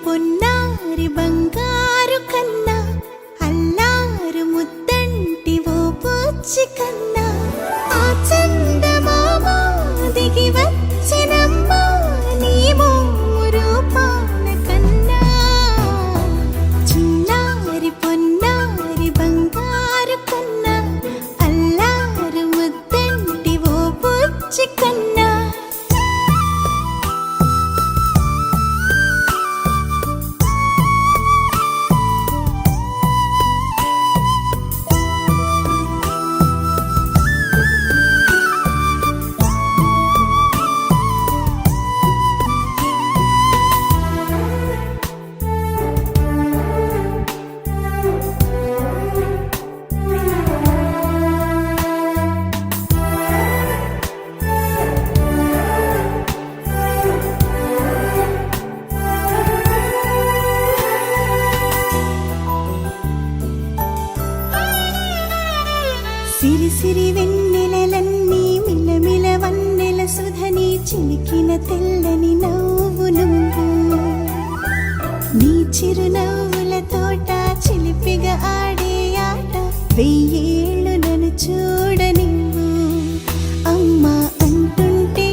పొన్నారి బంగారు కన్నా అల్లారు ముద్దంటి ఓ బుజ్జి కన్నా ఆ చందమామ దిగి వచ్చినమ్మ నీ మోము రూపాల కన్నా చిన్నారి పొన్నారి బంగారు కన్నా అల్లారు ముద్దంటి ఓ బుజ్జి కన్నా సిరి సిరి వెన్నెలలన్నీ మిలమిల వన్నెల సుధని చిలికిన తెల్లని నవ్వు నువ్వు నీ చిరునవ్వుల తోట చిలిపిగా ఆడే ఆట వెయ్యేళ్ళు నన్ను చూడనివ్వు అమ్మా అంటుంటే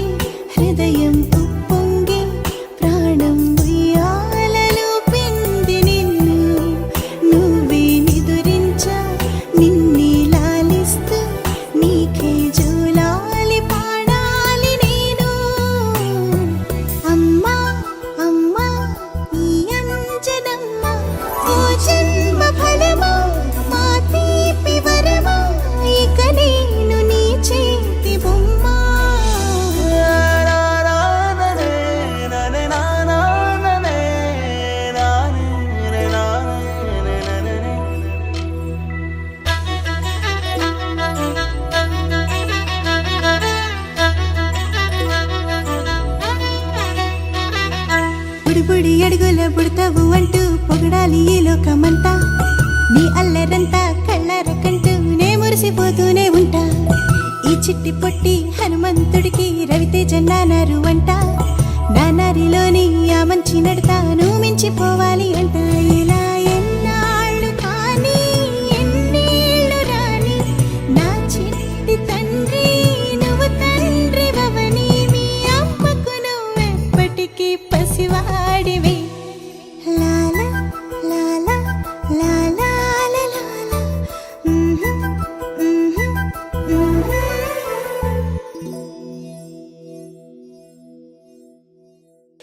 హృదయం ఉప్పొంగి ప్రాణం ఉయ్యాలలో పిండి నిన్ను నువ్వే నిదురించా నిన్నే నీకే జూలాలి పాడాలి నేను అమ్మా అమ్మా ఈ అంజనమ్మ ఓ జన్మ ఫలమా మా తీపి వరమా ఇక నేను నీ చేతి బొమ్మ బుడి అడుగుల బుడతావు అంటూ పొగడాలి ఈ లోకమంతా నీ అల్లరంతా కళ్ళరకంటూ నే మురిసిపోతూనే ఉంటా ఈ చిట్టి పొట్టి హనుమంతుడికి రవితేజ నానారు అంట నానారిలోని ఆ మంచి నడతా నువ్వు మించిపోవాలి అంట ఇలా